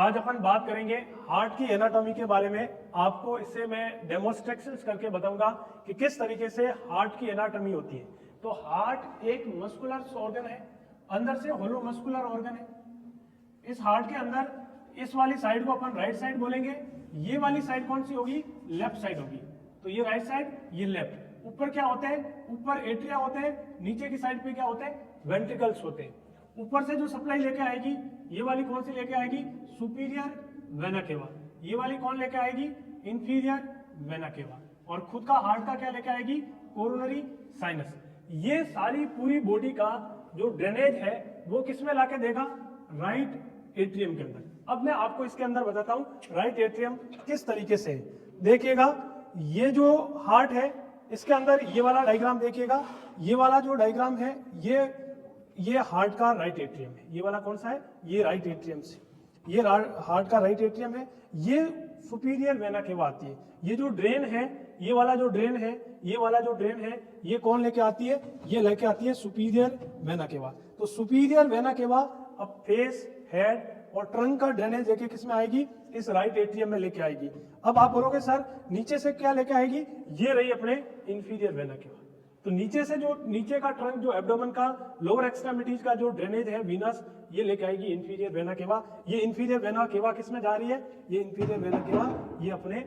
आज अपन बात करेंगे हार्ट की एनाटॉमी के बारे में। आपको इससे मैं डेमोन्स्ट्रेशंस करके बताऊंगा कि किस तरीके से हार्ट की एनाटॉमी होती है। तो हार्ट एक मस्कुलर ऑर्गन है, अंदर से होलो मस्कुलर ऑर्गन है। इस हार्ट के अंदर इस वाली साइड को अपन राइट साइड बोलेंगे, ये वाली साइड कौन सी होगी? लेफ्ट साइड होगी। तो ये राइट साइड, ये लेफ्ट। ऊपर क्या होते हैं? ऊपर एट्रिया होते हैं, नीचे की साइड पे क्या होते हैं? वेंट्रिकल्स होते हैं। ऊपर से जो सप्लाई लेके आएगी, ये वाली कौन सी लेके आएगी? Superior vena cava. ये वाली कौन लेके आएगी? Inferior vena cava. और खुद का हार्ट का क्या लेके आएगी? Coronary sinus. ये सारी पूरी बॉडी का जो ड्रेनेज है वो किस में लाके देगा? राइट एट्रियम के अंदर। अब मैं आपको इसके अंदर बताता हूं राइट एट्रियम किस तरीके से है। देखिएगा, ये जो हार्ट है इसके अंदर ये वाला डायग्राम देखिएगा। ये वाला जो डायग्राम है ये हार्ट का राइट एट्रियम है। ये वाला कौन सा है? ये राइट एट्रियम से, ये हार्ट का राइट एट्रियम है। ये सुपीरियर वेना केवा आती है। ये जो ड्रेन है, ये वाला जो ड्रेन है, ये वाला जो ड्रेन है, ये कौन लेके आती है? ये लेके आती है सुपीरियर वेना केवा। तो सुपीरियर वेना केवा अब फेस, हेड और ट्रंक का ड्रेनेज लेके किस में आएगी? इस राइट एट्रियम में लेके आएगी। अब आप बोलोगे सर नीचे से क्या लेके आएगी? ये रही अपने इंफीरियर वेना केवा। तो नीचे से जो नीचे का ट्रंक, जो एब्डोमेन का लोअर एक्सट्रीमिटीज का जो ड्रेनेज है वीनस, ये लेके आएगी इंफीरियर वेना केवा। ये इंफीरियर वेना केवा किस में जा रही है? ये इंफीरियर वेना केवा ये अपने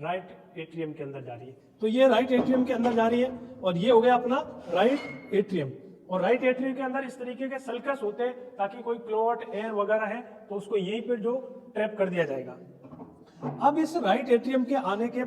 राइट एट्रियम के अंदर जा रही है। तो ये राइट एट्रियम के अंदर जा रही है और ये हो गया अपना राइट एट्रियम। और राइट एट्रियम के अंदर इस तरीके के सल्कस होते हैं ताकि कोई क्लॉट, एयर वगैरह है तो उसको यहीं पर जो ट्रैप कर दिया जाएगा। अब इस राइट एट्रियम के आने के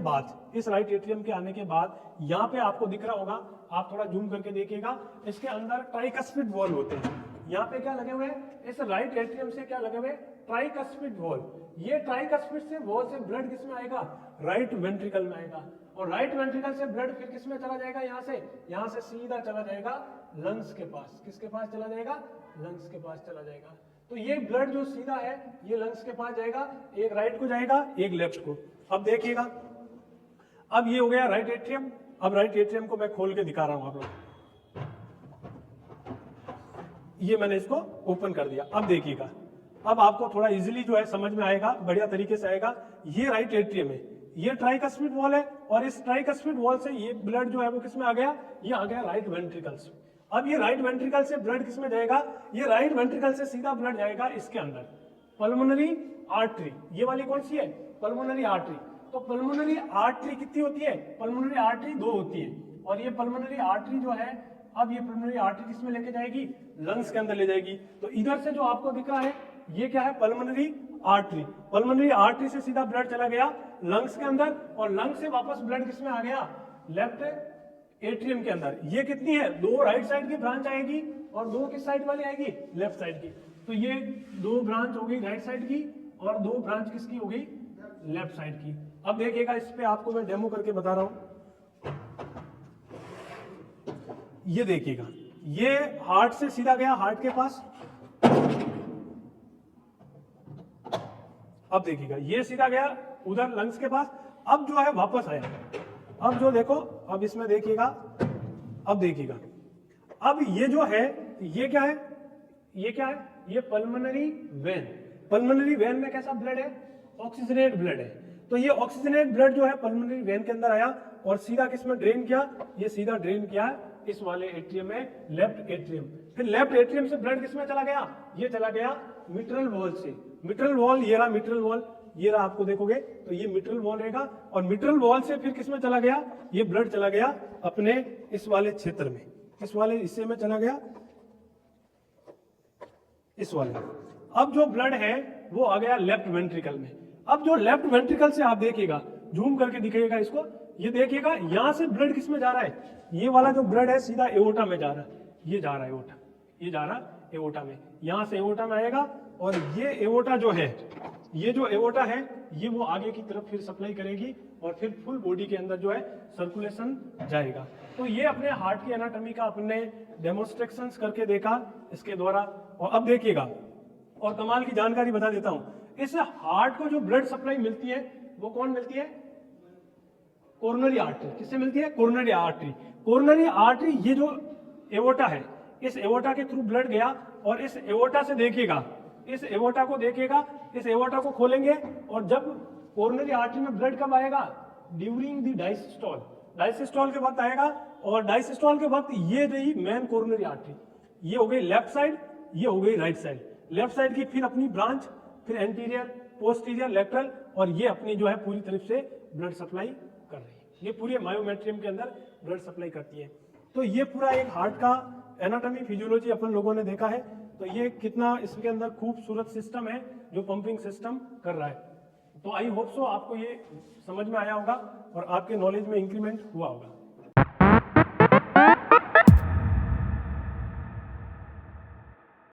बाद, यहाँ पे आपको दिख रहा होगा, आप थोड़ा जूम करके देखिएगा, इसके अंदर ट्राइकस्पिड वॉल होते हैं। यहाँ पे क्या लगे हुए हैं? इस राइट एट्रियम से क्या लगे हुए? Tricuspid wall. ये ट्राइकस्पिड से वॉल से ब्लड किस में आएगा? राइट वेंट्रिकल में आएगा। और राइट वेंट्रिकल से ब्लड फिर किस में चला जाएगा? यहाँ से सीधा चला जाएगा लंग्स के पास। किसके पास चला जाएगा? लंग्स के पास चला जाएगा। तो ये ब्लड जो सीधा है ये लंग्स के पास जाएगा, एक राइट को जाएगा, एक लेफ्ट को। अब देखिएगा, अब ये हो गया राइट एट्रियम। अब राइट एट्रियम को मैं खोल के दिखा रहा हूं आप लोग। ये मैंने इसको ओपन कर दिया। अब देखिएगा, अब आपको थोड़ा इजीली जो है समझ में आएगा, बढ़िया तरीके से आएगा। ये राइट एट्रियम है, ये ट्राइकस्पिड वॉल है और इस ट्राइकस्पिड वॉल से ये ब्लड जो है वो किस में आ गया? ये आ गया राइट वेंट्रिकल्स। अब ये राइट वेंट्रिकल से ब्लड किस में जाएगा? ये राइट वेंट्रिकल से सीधा ब्लड जाएगा इसके अंदर, पल्मोनरी आर्टरी। ये वाली कौन सी है? Pulmonary artery. तो पल्मोनरी आर्टरी कितनी होती है? पल्मोनरी आर्टरी 2 होती है। और ये पल्मोनरी आर्टरी जो है, अब ये पल्मोनरी आर्टरी किस में लेके जाएगी? लंग्स के अंदर ले जाएगी। तो इधर से जो आपको दिख रहा है ये क्या है? Pulmonary artery. पल्मोनरी आर्टरी से सीधा ब्लड चला गया लंग्स के अंदर और लंग्स से वापस ब्लड किस में आ गया? लेफ्ट एट्रियम के अंदर। ये कितनी है? 2 राइट साइड की ब्रांच आएगी और 2 किस साइड वाली आएगी? लेफ्ट साइड की। तो ये 2 ब्रांच हो गई राइट साइड की और 2 ब्रांच किसकी हो गई? लेफ्ट साइड की। अब देखिएगा, इस पे आपको मैं डेमो करके बता रहा हूं। ये देखिएगा, ये हार्ट से सीधा गया हार्ट के पास। अब देखिएगा, ये सीधा गया उधर लंग्स के पास। अब जो है वापस आया। अब जो देखो, अब इसमें देखिएगा, अब देखिएगा, अब ये जो है ये क्या है? ये क्या है? ये पल्मोनरी वेन। पल्मोनरी वेन में कैसा ब्लड है? ऑक्सीजनेट ब्लड है। तो ये ऑक्सीजनेट ब्लड जो है पल्मोनरी वेन के अंदर आया और सीधा किस में ड्रेन किया? ये सीधा ड्रेन किया इस वाले एट्रियम में, लेफ्ट एट्रियम। फिर लेफ्ट एट्रियम से ब्लड किस में चला गया? ये चला गया मिट्रल वॉल से। मिट्रल वॉल, ये रहा मिट्रल वॉल, ये रहा, आपको देखोगे तो ये मिट्रल वॉल रहेगा। और मिट्रल वॉल से फिर किसमें चला गया? ये ब्लड चला गया अपने इस वाले क्षेत्र में, इस वाले हिस्से में चला गया, इस वाले। अब जो ब्लड है वो आ गया लेफ्ट वेंट्रिकल में। अब जो लेफ्ट वेंट्रिकल से आप देखिएगा, जूम करके दिखाइएगा इसको, ये देखिएगा यहां से ब्लड किस में जा रहा है? ये वाला जो ब्लड है सीधा एओर्टा में जा रहा है। ये जा रहा है एओर्टा, ये जा रहा है एओर्टा में। यहां से एओर्टा में आएगा और ये एओर्टा जो है, ये जो एओर्टा है ये वो आगे की तरफ फिर सप्लाई करेगी और फिर फुल बॉडी के अंदर जो है सर्कुलेशन जाएगा। तो ये अपने हार्ट की एनाटॉमी का अपने डेमोन्स्ट्रेशंस करके देखा इसके द्वारा। और अब देखिएगा, और कमाल की जानकारी बता देता हूं, इस हार्ट को जो ब्लड सप्लाई मिलती है वो कौन मिलती है? Coronary artery. किससे मिलती है? Coronary artery. कोरोनरी आर्टरी, ये जो एओर्टा है, इस एओर्टा के थ्रू ब्लड गया और इस एओर्टा से देखिएगा इस एवोटा को देखेगा, इस एवोटा को खोलेंगे और जब कोरोनरी आर्टरी में ब्लड कब आएगा, ड्यूरिंग द डायसिस्टोल, डायसिस्टोल के वक्त आएगा। और डायसिस्टोल के वक्त ये रही मेन कोरोनरी आर्टरी, ये हो गई लेफ्ट साइड, ये हो गई राइट साइड। लेफ्ट साइड की फिर अपनी ब्रांच, फिर एंटीरियर, पोस्टीरियर, लेटरल, और ये अपनी जो है पूरी तरफ से ब्लड सप्लाई कर रही है। ये पूरे मायोमेट्रियम के अंदर ब्लड सप्लाई करती है। तो ये पूरा एक हार्ट का एनाटॉमी फिजियोलॉजी अपन लोगों ने देखा है। तो ये कितना इसके अंदर खूबसूरत सिस्टम है जो पंपिंग सिस्टम कर रहा है। तो आई होप सो आपको ये समझ में आया होगा और आपके नॉलेज में इंक्रीमेंट हुआ होगा।